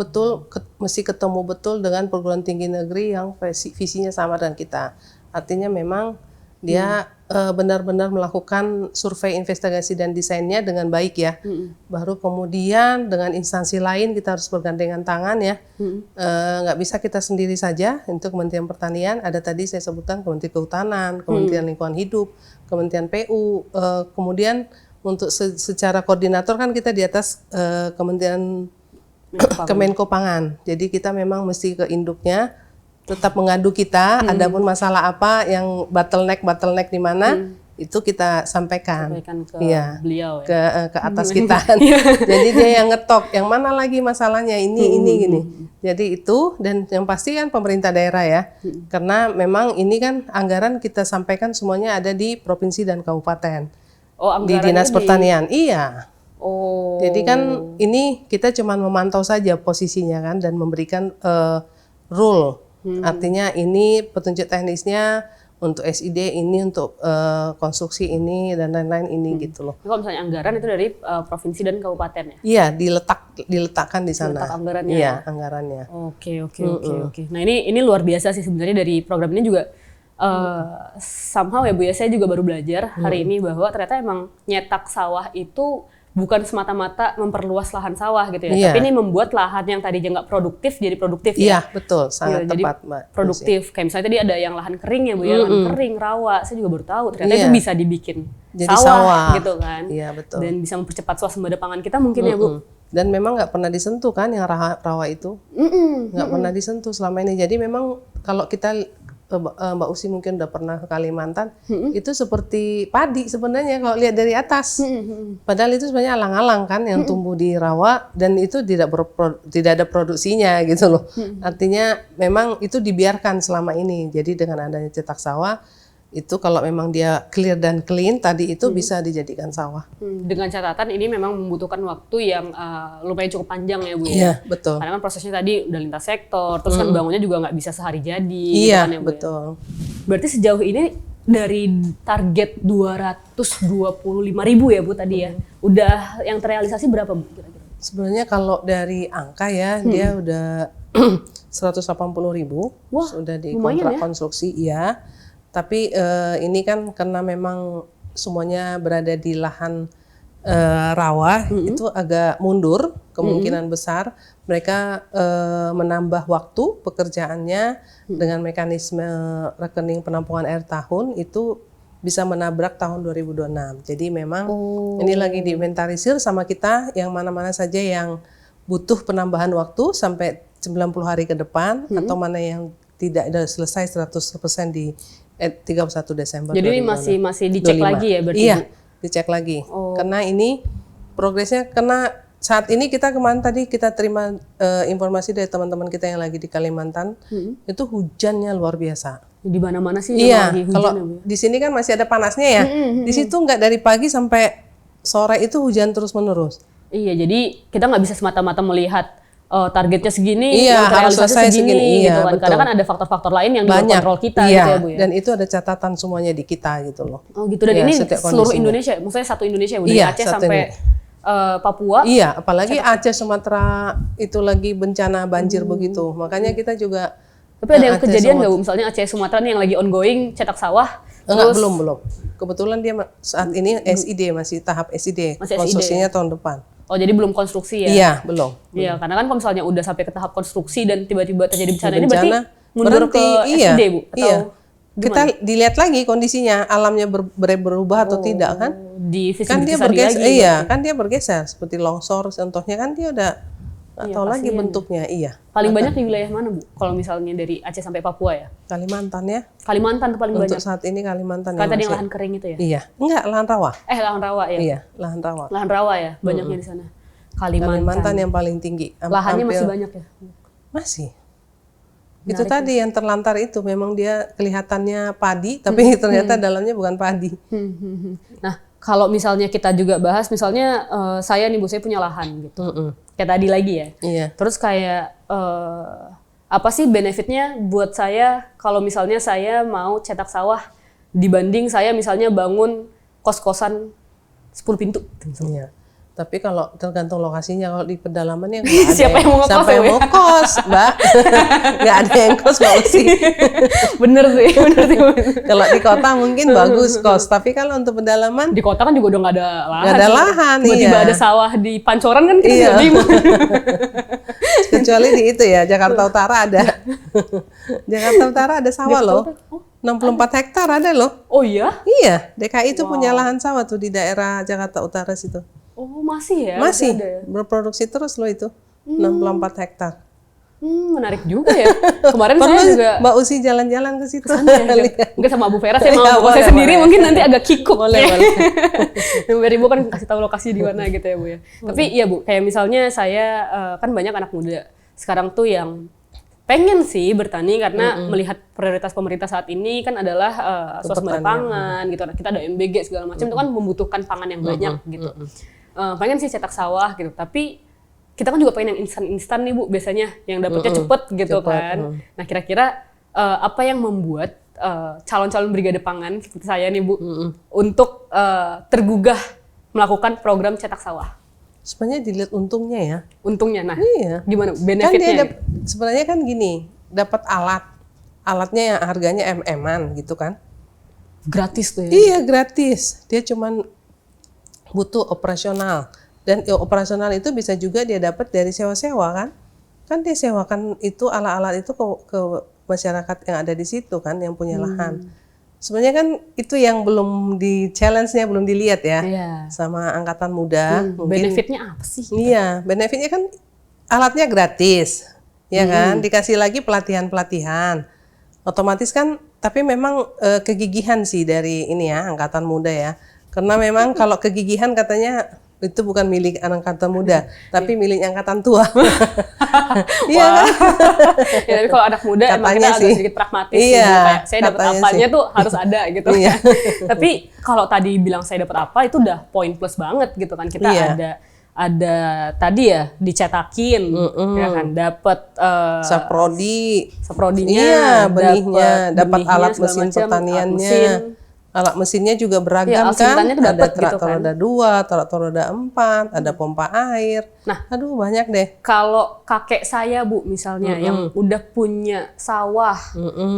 mesti ketemu betul dengan perguruan tinggi negeri yang visinya sama dengan kita. Artinya memang dia benar-benar melakukan survei investigasi dan desainnya dengan baik ya. Baru kemudian dengan instansi lain kita harus bergandengan tangan ya. Nggak bisa kita sendiri saja. Untuk Kementerian Pertanian ada tadi saya sebutkan Kementerian Kehutanan, Kementerian Lingkungan Hidup, Kementerian PU, kemudian untuk secara koordinator kan kita di atas Kementerian Kemenko Pangan. Jadi kita memang mesti ke induknya tetap mengadu kita, adapun masalah apa yang bottleneck di mana itu kita sampaikan ke iya, beliau ya. ke atas kita. Jadi dia yang ngetok, yang mana lagi masalahnya ini gini. Jadi itu, dan yang pasti kan pemerintah daerah ya, karena memang ini kan anggaran kita sampaikan semuanya ada di provinsi dan kabupaten, di Dinas Pertanian. Iya. Oh. Jadi kan ini kita cuma memantau saja posisinya kan dan memberikan rule. Artinya ini petunjuk teknisnya untuk SID ini, untuk konstruksi ini dan lain-lain ini gitu loh. Kalau misalnya anggaran itu dari provinsi dan kabupaten ya? Iya, diletakkan di sana. Diletak anggarannya. Iya, anggarannya. Oke. Nah ini luar biasa sih sebenarnya dari program ini juga. Somehow ya Bu ya, saya juga baru belajar hari ini bahwa ternyata emang nyetak sawah itu bukan semata-mata memperluas lahan sawah gitu ya, tapi ini membuat lahan yang tadinya nggak produktif jadi produktif ya. Iya, betul, sangat tepat Mbak. Produktif, kayak misalnya tadi ada yang lahan kering ya Bu ya, lahan kering, rawa, saya juga baru tahu ternyata itu bisa dibikin jadi sawah gitu kan. Iya, betul. Dan bisa mempercepat swasembada pangan kita mungkin ya Bu. Dan memang nggak pernah disentuh kan yang rawa itu, nggak pernah disentuh selama ini. Jadi memang kalau kita Mbak Usi mungkin udah pernah ke Kalimantan, itu seperti padi sebenarnya kalau lihat dari atas. Padahal itu sebenarnya alang-alang kan yang tumbuh di rawa, dan itu tidak ada produksinya gitu loh. Artinya memang itu dibiarkan selama ini. Jadi dengan adanya cetak sawah, itu kalau memang dia clear dan clean tadi itu bisa dijadikan sawah. Dengan catatan ini memang membutuhkan waktu yang lumayan cukup panjang ya Bu ya. Iya, betul. Karena kan prosesnya tadi udah lintas sektor, terus kan bangunnya juga nggak bisa sehari jadi. Iya, gitu kan ya, Bu, betul. Ya? Berarti sejauh ini dari target 225.000 ya Bu tadi ya, udah yang terrealisasi berapa Bu kira-kira? Sebenarnya kalau dari angka ya, dia udah 180.000 sudah di kontrak konstruksi, iya. Tapi ini kan karena memang semuanya berada di lahan rawa, itu agak mundur kemungkinan besar. Mereka menambah waktu pekerjaannya dengan mekanisme rekening penampungan air tahun itu bisa menabrak tahun 2026. Jadi memang ini lagi diinventarisir sama kita yang mana-mana saja yang butuh penambahan waktu sampai 90 hari ke depan, atau mana yang tidak ada selesai 100% di 31 Desember. Jadi ini masih dicek 25. Lagi ya berarti? Iya, dicek lagi. Karena ini progresnya, karena saat ini kita kemarin tadi kita terima informasi dari teman-teman kita yang lagi di Kalimantan, itu hujannya luar biasa. Di mana-mana sih iya, lagi hujan. Kalau di sini kan masih ada panasnya ya. Di situ nggak dari pagi sampai sore itu hujan terus-menerus. Iya, jadi kita nggak bisa semata-mata melihat targetnya segini, iya, harus selesai segini, gitu kan. Betul. Karena kan ada faktor-faktor lain yang di luar kontrol kita gitu ya Bu ya. Dan itu ada catatan semuanya di kita gitu loh. Oh gitu, dan ini seluruh Indonesia, maksudnya satu Indonesia Bu, dari Aceh sampai Papua. Iya, apalagi Aceh, Sumatera itu lagi bencana banjir begitu. Makanya kita juga. Tapi ada yang kejadian nggak Bu, misalnya Aceh, Sumatera nih yang lagi ongoing cetak sawah? Enggak, belum. Kebetulan dia saat ini SID, masih tahap SID. Konstruksinya tahun depan. Oh jadi belum konstruksi ya? Iya, belum. Iya, karena kan kalau misalnya udah sampai ke tahap konstruksi dan tiba-tiba terjadi bencana ini berarti mundur ke SID Bu? Atau kita dilihat lagi kondisinya, alamnya berubah atau tidak kan? Di kan dia bergeser, lagi, kan dia bergeser seperti longsor contohnya kan dia udah Nggak Iya, tahu lagi kasihan. bentuknya. Iya. Paling banyak di wilayah mana, Bu? Kalau misalnya dari Aceh sampai Papua ya? Kalimantan ya. Kalimantan tuh paling Untuk banyak. saat ini Kalimantan Kan tadi yang masih- lahan kering itu ya? Iya. Enggak, lahan rawa. Lahan rawa ya? Iya, lahan rawa. Lahan rawa ya, banyaknya di sana. Kalimantan yang paling tinggi. Lahannya masih Hampir- banyak ya? Masih. Itu tadi yang terlantar itu memang dia kelihatannya padi, tapi ternyata dalamnya bukan padi. Nah, kalau misalnya kita juga bahas, misalnya saya nih Bu, saya punya lahan gitu. Kayak tadi lagi ya. Iya. Terus kayak apa sih benefitnya buat saya kalau misalnya saya mau cetak sawah dibanding saya misalnya bangun kos-kosan 10 pintu. Iya. Tapi kalau tergantung lokasinya, kalau di pedalaman ya nggak ada Siapa yang mau ngekos siapa ya, yang Bu? mau kos, Mbak? Nggak ada yang kos, Mbak Usi. Bener sih, bener sih. Kalau di kota mungkin bagus kos, tapi kalau untuk pedalaman Di kota kan juga udah nggak ada lahan. nggak ada lahan, Tiba-tiba iya. ada sawah di Pancoran kan kita Iya. juga bingung. Kecuali di itu ya, Jakarta Utara ada. Jakarta Utara ada sawah loh. 64 hektar ada loh. Oh iya? Iya, DKI itu punya lahan sawah tuh di daerah Jakarta Utara situ. Oh masih ya? Masih ada ya? berproduksi terus loh itu. 64 hektar. Menarik juga ya. Kemarin saya Perlu juga Mbak Usi jalan-jalan ke situ. Lihat. Enggak sama Bu Vera, saya mau Iya, buka saya boleh, sendiri boleh. mungkin nanti agak kikuk. Boleh, boleh. Yang Ibu kan kasih tahu lokasi di mana gitu ya Bu ya. Tapi iya Bu, kayak misalnya saya kan banyak anak muda sekarang tuh yang pengen sih bertani karena melihat prioritas pemerintah saat ini kan adalah swasembada pangan gitu. Kita ada MBG segala macam itu kan membutuhkan pangan yang banyak gitu. Pengen sih cetak sawah gitu, tapi kita kan juga pengen yang instan-instan nih Bu, biasanya yang dapetnya cepet gitu kan. Nah kira-kira apa yang membuat calon-calon brigade pangan seperti saya nih Bu, untuk tergugah melakukan program cetak sawah? Sebenarnya dilihat untungnya ya. Untungnya, nah Iya. gimana Kan benefitnya? dia sebenarnya kan gini, dapat alatnya yang harganya MM-an gitu kan. Gratis tuh ya? Iya gratis, dia cuman butuh operasional. Dan operasional itu bisa juga dia dapat dari sewa-sewa kan. Kan dia sewakan itu alat-alat itu ke masyarakat yang ada di situ kan, yang punya lahan. Sebenarnya kan itu yang belum di challenge-nya belum dilihat ya. Iya. Sama angkatan muda. Mungkin Benefitnya apa sih? iya, benefitnya kan alatnya gratis. Ya kan, dikasih lagi pelatihan-pelatihan. Otomatis kan, tapi memang kegigihan sih dari ini ya, angkatan muda ya. Karena memang kalau kegigihan katanya itu bukan milik angkatan muda, tapi milik angkatan tua. Iya kan? Ya, tapi kalau anak muda emang kita Katanya agak sih. sedikit pragmatis Iya, gitu. Kayak saya dapat katanya apanya sih. tuh harus ada gitu. Iya. Tapi kalau tadi bilang saya dapat apa itu udah poin plus banget gitu kan. Kita Iya. ada tadi ya dicetakin ya kan, dapat Saprodi, seprodinya, iya benihnya, dapat benihnya, alat segala mesin macam, alat pertaniannya. mesin. Alat mesinnya juga beragam Iya, alat kan. pertaniannya tuh Ada dapat gitu traktor kan. roda 2, traktor roda 4, ada pompa air. Nah, aduh banyak deh. kalau kakek saya Bu misalnya yang udah punya sawah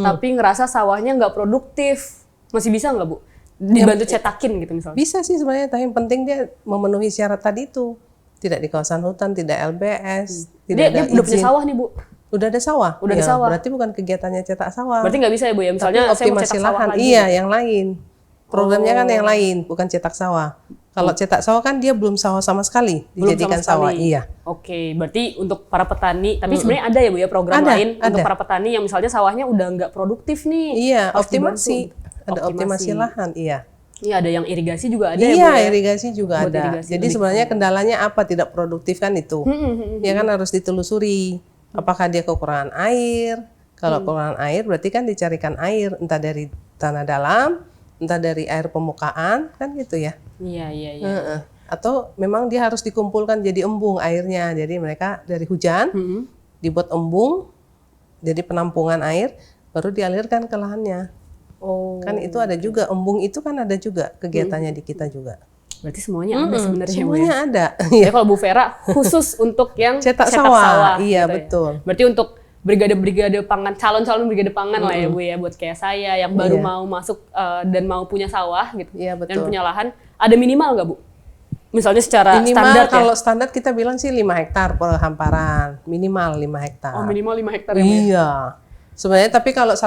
tapi ngerasa sawahnya nggak produktif, masih bisa nggak Bu dibantu cetakin gitu misalnya? Bisa sih sebenarnya, tapi yang penting dia memenuhi syarat tadi itu. Tidak di kawasan hutan, tidak LBS, tidak Dia ada udah punya izin. sawah nih Bu, Udah ada sawah. Udah ada Ya, sawah. Berarti bukan kegiatannya cetak sawah. berarti nggak bisa ya Bu ya, misalnya Tapi saya mau optimasi cetak sawah lahan. lagi. Iya, yang lain. Programnya kan yang lain, bukan cetak sawah. Kalau cetak sawah kan dia belum sawah sama sekali, Belum dijadikan sama sawah. sekali. Iya. Oke, berarti untuk para petani, tapi sebenarnya ada ya Bu ya program Ada, lain untuk ada. para petani yang misalnya sawahnya udah nggak produktif nih. Iya, harus optimasi. dibantu. Ada optimasi lahan, iya. Iya, ada yang irigasi juga ada ya Bu Iya, ya. irigasi juga Buat ada. irigasi Jadi lebih sebenarnya kendalanya apa tidak produktif kan itu. Ya kan harus ditelusuri. Apakah dia kekurangan air? Kalau kekurangan air berarti kan dicarikan air entah dari tanah dalam, entah dari air permukaan, kan gitu ya. Iya, iya, iya. Heeh. Atau memang dia harus dikumpulkan jadi embung airnya. Jadi mereka dari hujan dibuat embung, jadi penampungan air, baru dialirkan ke lahannya. Oh, Kan itu ada juga, embung itu kan ada juga kegiatannya di kita juga. berarti semuanya ada sebenarnya Bu ya. Semuanya ada. Ya kalau Bu Vera khusus untuk yang Cetak cetak sawah. sawah. Iya, gitu ya. betul. Berarti untuk brigade-brigade pangan, calon-calon brigade pangan lah ya Bu ya, buat kayak saya yang baru Iya. mau masuk dan mau punya sawah gitu. Iya, Dan betul. punya lahan, ada minimal nggak Bu? Misalnya secara Minimal standar ya? kalau standar kita bilang sih 5 hektar per hamparan. Minimal 5 hektar. Oh minimal 5 hektar ya Bu ya? Iya. Sebenarnya tapi kalau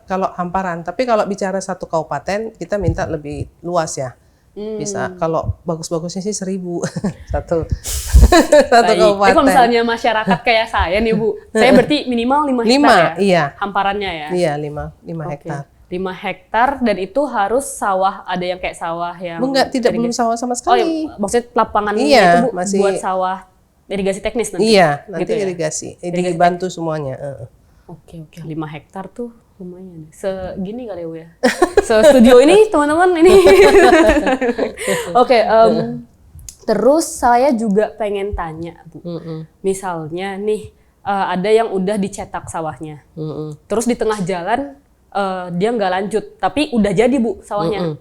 kalau hamparan, tapi kalau bicara satu kabupaten kita minta lebih luas ya. Bisa. Kalau bagus-bagusnya sih 1.000 satu Baik. kabupaten. Kalau misalnya masyarakat kayak saya nih Bu, saya berarti minimal 5 hektar 5, ya? iya. Hamparannya ya? Iya, 5 Oke. hektar. 5 hektar dan itu harus sawah, ada yang kayak sawah yang... Enggak, tidak belum sawah sama Oh, sekali. maksudnya lapangannya Iya, itu Bu, masih- buat sawah irigasi teknis nanti? Iya, nanti Gitu ya? irigasi. Dibantu semuanya. Oke, 5 hektar tuh lumayan. Segini kali ya Bu ya? Studio ini teman-teman ini. Oke, terus saya juga pengen tanya Bu. Misalnya nih, ada yang udah dicetak sawahnya. Terus di tengah jalan dia nggak lanjut, tapi udah jadi Bu sawahnya.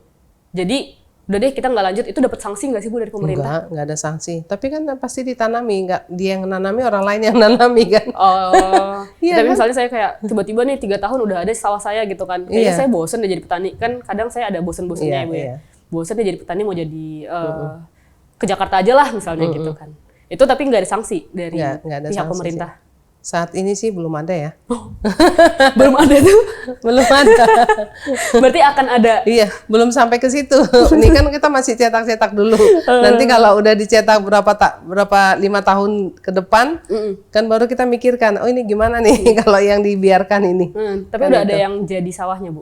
Jadi udah deh kita nggak lanjut, itu dapat sanksi nggak sih Bu dari pemerintah? Enggak ada sanksi. Tapi kan pasti ditanami, enggak dia yang nanami, orang lain yang nanami kan. Oh, Iya tapi kan? misalnya saya kayak tiba-tiba nih 3 tahun udah ada sawah saya gitu kan. Kayaknya Iya. saya bosen deh jadi petani. Kan kadang saya ada bosen-bosennya ya Bu ya. Iya. Bosen deh jadi petani, mau jadi ke Jakarta aja lah misalnya gitu kan. Itu tapi nggak ada sanksi dari Nggak ada pihak sanksi pemerintah. Saat ini sih belum ada ya. Belum ada tuh. Belum ada. Berarti akan ada. Iya, belum sampai ke situ. Ini kan kita masih cetak-cetak dulu. Nanti kalau udah dicetak berapa 5 tahun ke depan, kan baru kita mikirkan, oh ini gimana nih kalau yang dibiarkan ini. Tapi Kan udah ada itu. yang jadi sawahnya Bu.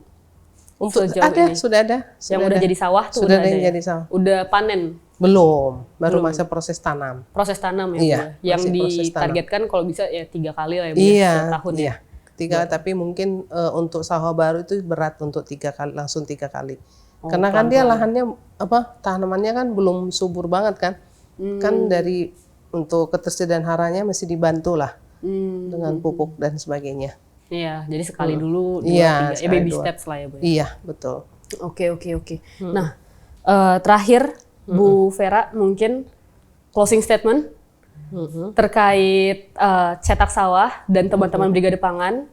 Untuk sejauh ini. sudah ada. Yang udah jadi sawah tuh Sudah udah ada yang ya? jadi sawah. Udah panen. Baru masa proses tanam. Proses tanam ya, Iya, Bu, ya? Yang masih proses tanam. ditargetkan kalau bisa ya 3 kali lah ya Bu, ya, Iya, setahun ya. iya. Tapi mungkin untuk sawah baru itu berat untuk 3 kali, langsung 3 kali. Karena kan dia lahannya tanamannya kan belum subur banget kan. Kan dari untuk ketersediaan haranya mesti dibantu lah dengan pupuk dan sebagainya. Iya, jadi sekali dulu, 2, Iya, 3, sekali baby 2. steps lah ya Bu. Iya, betul. Oke. Nah, terakhir Bu Vera mungkin closing statement terkait cetak sawah dan teman-teman Brigade Pangan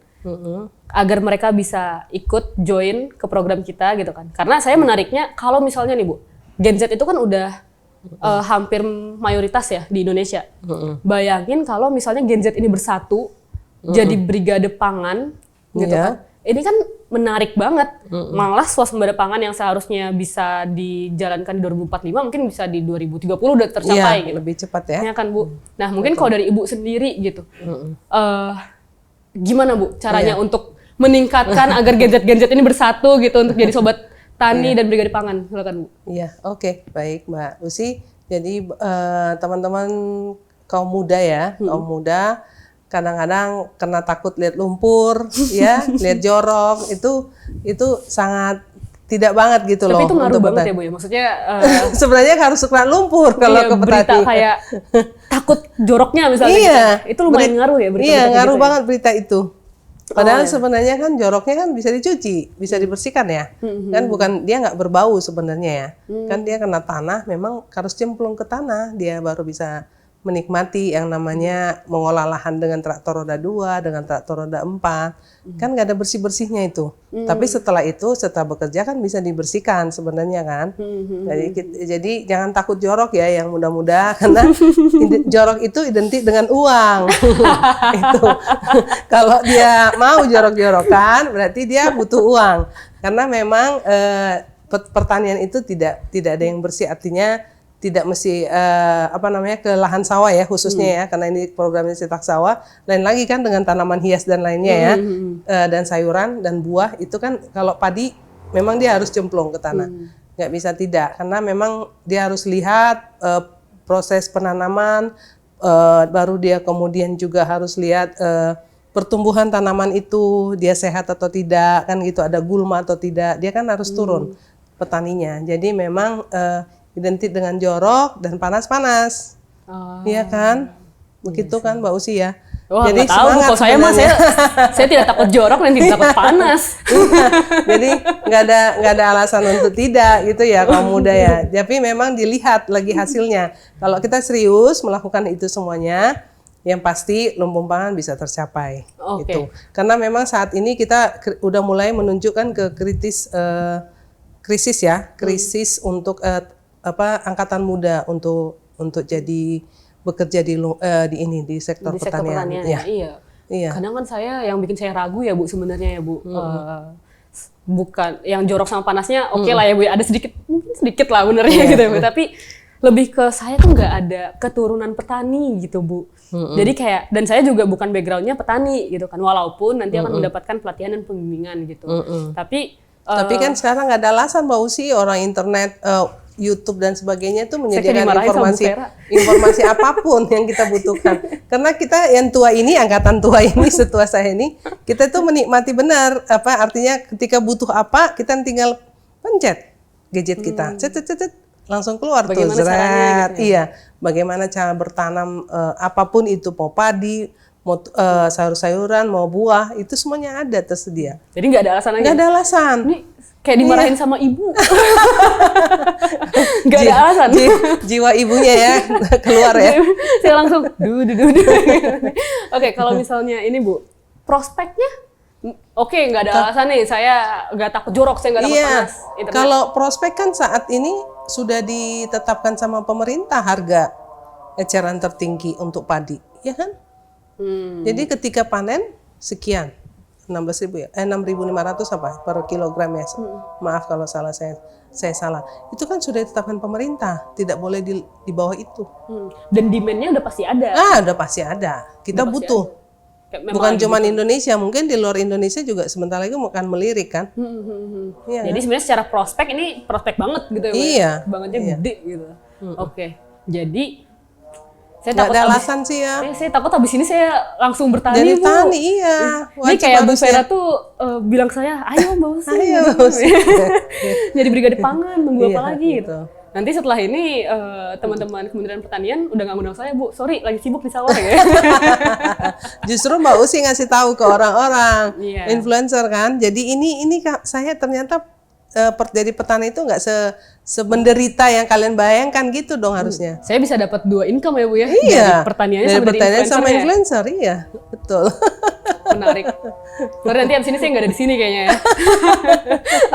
agar mereka bisa ikut join ke program kita gitu kan. Karena saya menariknya kalau misalnya nih Bu, Gen Z itu kan udah hampir mayoritas ya di Indonesia. Bayangin kalau misalnya Gen Z ini bersatu jadi Brigade Pangan gitu Iya. kan. Ini kan menarik banget. Malah swasembada pangan yang seharusnya bisa dijalankan di 2045 mungkin bisa di 2030 udah tercapai Iya, gitu. lebih cepat ya. Ya kan Bu. Nah mungkin kalau dari Ibu sendiri gitu, gimana Bu caranya untuk meningkatkan agar Gen Z ini bersatu gitu untuk jadi sobat tani dan Brigade Pangan? Silakan Bu. Iya, oke, baik Mbak Usi. Jadi teman-teman kaum muda ya, kaum muda kadang-kadang kena takut lihat lumpur, ya, lihat jorok, itu sangat tidak banget gitu loh. Tapi itu ngaruh untuk banget petani. ya Bu ya. Maksudnya Sebenarnya harus kena lumpur kalau iya, ke berita petani. kayak takut joroknya misalnya Iya, gitu. Itu lumayan ngaruh ya berita Iya, ngaruh gitu ya? banget berita itu. Padahal sebenarnya kan joroknya kan bisa dicuci, bisa dibersihkan ya. Kan bukan dia nggak berbau sebenarnya ya. Kan dia kena tanah, memang harus cemplung ke tanah dia baru bisa menikmati yang namanya mengolah lahan dengan traktor roda 2, dengan traktor roda 4. Kan nggak ada bersih-bersihnya itu. Tapi setelah itu, setelah bekerja kan bisa dibersihkan sebenarnya kan. Jadi jangan takut jorok ya yang muda-muda, karena jorok itu identik dengan uang. Itu. Kalau dia mau jorok-jorokan, berarti dia butuh uang. Karena memang pertanian itu tidak ada yang bersih, artinya tidak mesti ke lahan sawah ya khususnya ya, karena ini programnya cetak sawah. Lain lagi kan dengan tanaman hias dan lainnya ya, dan sayuran dan buah itu kan kalau padi memang dia harus cemplung ke tanah, nggak bisa tidak, karena memang dia harus lihat proses penanaman, baru dia kemudian juga harus lihat pertumbuhan tanaman itu dia sehat atau tidak, kan gitu, ada gulma atau tidak, dia kan harus turun petaninya. Jadi memang identik dengan jorok dan panas-panas, iya kan? Begitu kan Mbak Usi ya. Wah, jadi nggak tahu, kalau saya mah saya tidak takut jorok dan tidak takut panas. Jadi nggak ada alasan untuk tidak gitu ya kaum muda ya. Tapi memang dilihat lagi hasilnya. Kalau kita serius melakukan itu semuanya, yang pasti lumbung pangan bisa tercapai. Oke. Gitu. Karena memang saat ini kita udah mulai menunjukkan ke krisis untuk angkatan muda untuk jadi bekerja di sektor pertanian. Ya. Iya. Iya. Kadang kan yang bikin saya ragu ya Bu sebenarnya ya Bu. bukan yang jorok sama panasnya oke lah ya Bu, ada sedikit mungkin sedikit lah benernya gitu ya Bu, tapi lebih ke saya tuh nggak ada keturunan petani gitu Bu. Jadi kayak, dan saya juga bukan backgroundnya petani gitu kan, walaupun nanti akan mendapatkan pelatihan dan pembimbingan gitu. Tapi kan sekarang nggak ada alasan Mbak Usi, orang internet, YouTube dan sebagainya itu menyediakan informasi apapun yang kita butuhkan. Karena kita yang tua ini, angkatan tua ini, setua saya ini, kita tuh menikmati benar. Artinya ketika butuh apa, kita tinggal pencet gadget kita, cet, langsung keluar bagaimana tuh. Caranya, gitu ya? Iya, bagaimana cara bertanam apapun itu, mau padi, mau sayur-sayuran, mau buah, itu semuanya ada tersedia. Jadi nggak ada alasan lagi. Nggak ada alasan. Ini kayak dimarahin sama ibu. Nggak ada alasan. Jiwa ibunya ya keluar ya. Saya langsung Oke, kalau misalnya ini Bu, prospeknya oke, nggak ada alasan nih. Saya nggak takut jorok, saya nggak takut panas. Internet. Kalau prospek kan saat ini sudah ditetapkan sama pemerintah harga eceran tertinggi untuk padi, ya kan? Jadi ketika panen sekian. 16.000 ya, 6.500 apa per kilogram ya. Maaf kalau salah, saya salah. Itu kan sudah ditetapkan pemerintah, tidak boleh di bawah itu. Dan demand-nya udah pasti ada. Udah pasti ada. Kita Udah butuh. Bukan cuma Indonesia, mungkin di luar Indonesia juga sebentar lagi akan melirik kan. Iya, jadi sebenarnya secara prospek ini prospek banget gitu ya. Iya. Bangetnya gede gitu. Oke. Jadi saya nggak takut ada alasan sih ya. Saya takut habis ini saya langsung bertani, jadi Bu. Tani, iya. Ini kayak Bu Vera tuh bilang saya, ayo Mbak Usi. Ayo Mbak Usi. Jadi brigade pangan, nunggu apa lagi gitu. Nanti setelah ini teman-teman Kementerian Pertanian udah nggak ngundang saya, Bu. Sorry, lagi sibuk di sawah ya. Justru Mbak Usi ngasih tahu ke orang-orang, Iya. influencer kan. Jadi ini saya ternyata jadi petani itu nggak semenderita yang kalian bayangkan gitu dong harusnya. Saya bisa dapat 2 income ya Bu ya. Iya. Dari pertaniannya dari sama pertanian dari sama influencer ya? influencer, iya betul. Menarik. Sorry nanti abis ini saya nggak ada di sini kayaknya ya.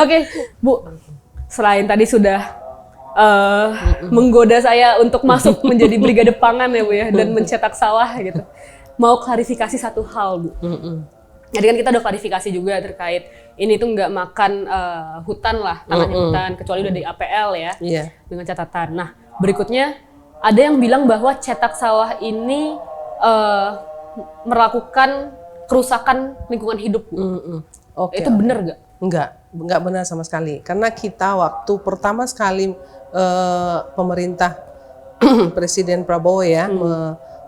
Oke, Bu. Selain tadi sudah menggoda saya untuk masuk menjadi brigade pangan ya Bu ya, dan mencetak sawah gitu. Mau klarifikasi satu hal Bu. Jadi kan kita udah klarifikasi juga terkait ini tuh nggak makan hutan lah, tanahnya hutan, kecuali udah di APL ya, dengan catatan. Nah berikutnya ada yang bilang bahwa cetak sawah ini melakukan kerusakan lingkungan hidup Bu. Itu benar nggak? Enggak benar sama sekali. Karena kita waktu pertama sekali pemerintah Presiden Prabowo ya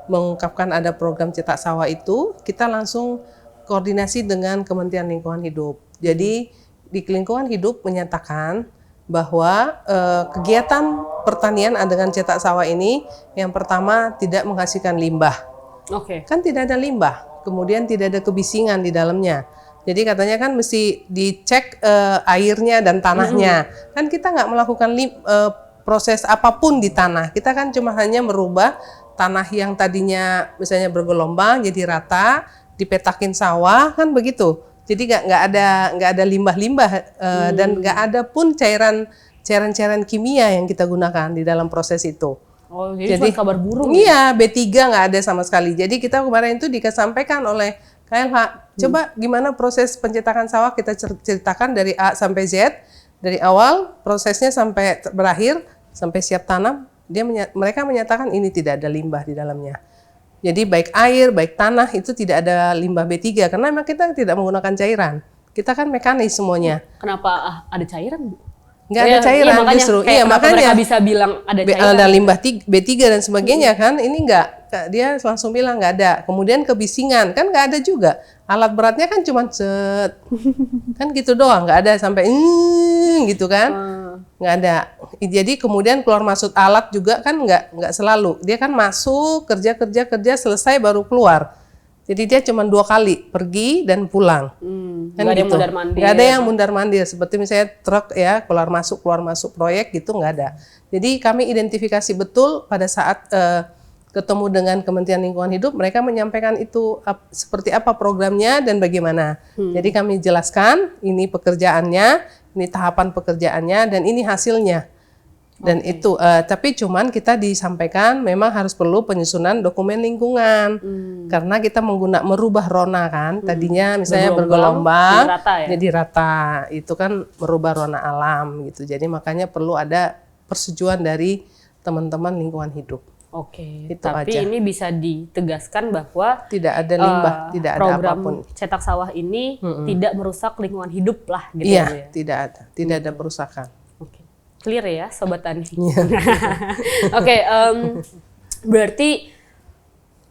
mengungkapkan ada program cetak sawah itu, kita langsung koordinasi dengan Kementerian Lingkungan Hidup. Jadi di Lingkungan Hidup menyatakan bahwa kegiatan pertanian dengan cetak sawah ini yang pertama tidak menghasilkan limbah. Kan tidak ada limbah, kemudian tidak ada kebisingan di dalamnya. Jadi katanya kan mesti dicek airnya dan tanahnya. Kan kita nggak melakukan proses apapun di tanah. Kita kan cuma hanya merubah tanah yang tadinya misalnya bergelombang jadi rata, dipetakin sawah kan begitu. Jadi nggak ada limbah-limbah dan nggak ada pun cairan kimia yang kita gunakan di dalam proses itu. Oh, jadi cuma kabar burung. Iya, B3 nggak ada sama sekali. Jadi kita kemarin itu disampaikan oleh KLH, coba gimana proses pencetakan sawah, kita ceritakan dari A sampai Z, dari awal prosesnya sampai berakhir, sampai siap tanam, mereka menyatakan ini tidak ada limbah di dalamnya. Jadi baik air, baik tanah itu tidak ada limbah B3, karena memang kita tidak menggunakan cairan. Kita kan mekanis semuanya. Kenapa ada cairan, Bu? Nggak ada cairan makanya, justru. Iya, makanya mereka bisa bilang ada cairan. Ada limbah B3 dan sebagainya kan, ini nggak. Dia langsung bilang nggak ada. Kemudian kebisingan kan nggak ada juga. Alat beratnya kan cuma kan gitu doang, nggak ada sampai gitu kan, nggak ada. Jadi kemudian keluar masuk alat juga kan nggak selalu. Dia kan masuk kerja selesai baru keluar. Jadi dia cuma 2 kali pergi dan pulang. Kan nggak gitu. ada yang mundar-mandir. Nggak ada yang mundar-mandir. Seperti misalnya truk ya keluar masuk proyek gitu nggak ada. Jadi kami identifikasi betul pada saat ketemu dengan Kementerian Lingkungan Hidup, mereka menyampaikan itu seperti apa programnya dan bagaimana. Jadi kami jelaskan ini pekerjaannya, ini tahapan pekerjaannya dan ini hasilnya. Dan itu, tapi cuman kita disampaikan memang harus perlu penyusunan dokumen lingkungan. Karena kita merubah rona kan, tadinya misalnya bergelombang, jadi rata. Itu kan merubah rona alam gitu. Jadi makanya perlu ada persetujuan dari teman-teman lingkungan hidup. Oke, itu tapi aja. ini bisa ditegaskan bahwa tidak ada limbah, tidak ada apapun. Program cetak sawah ini tidak merusak lingkungan hidup lah gitu Iya, ya. tidak ada perusakan. Oke. Clear ya Sobat Tani. Oke, berarti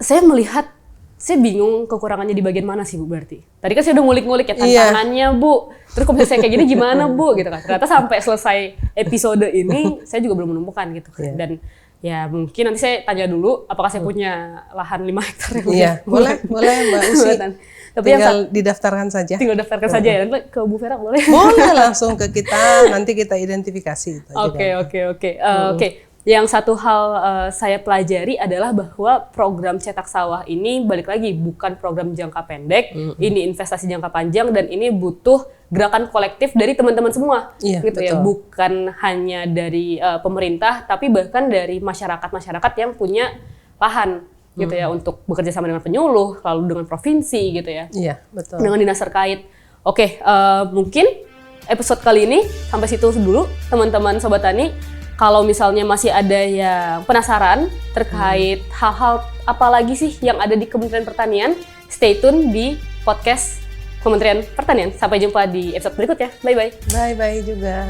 saya melihat, saya bingung kekurangannya di bagian mana sih Bu berarti? Tadi kan saya udah ngulik-ngulik ya tantangannya Bu. Terus kalau misalnya saya kayak gini gimana Bu gitu kan. Ternyata sampai selesai episode ini saya juga belum menemukan gitu kan. Dan ya mungkin nanti saya tanya dulu apakah saya punya lahan 5 hektar. Iya, boleh Mbak Usi. Tapi tinggal didaftarkan saja. Tinggal daftarkan saja ya. Nanti ke Bu Vera boleh? Boleh langsung ke kita, nanti kita identifikasi. Oke. Yang satu hal saya pelajari adalah bahwa program cetak sawah ini balik lagi bukan program jangka pendek, ini investasi jangka panjang dan ini butuh gerakan kolektif dari teman-teman semua, gitu betul. ya. Bukan hanya dari pemerintah, tapi bahkan dari masyarakat yang punya lahan. Gitu ya, untuk bekerja sama dengan penyuluh, lalu dengan provinsi gitu ya. Iya, betul. Dengan dinas terkait. Oke, mungkin episode kali ini sampai situ dulu teman-teman Sobat Tani. Kalau misalnya masih ada yang penasaran terkait hal-hal apa lagi sih yang ada di Kementerian Pertanian, stay tune di podcast Kementerian Pertanian. Sampai jumpa di episode berikutnya. Bye-bye. Bye-bye juga.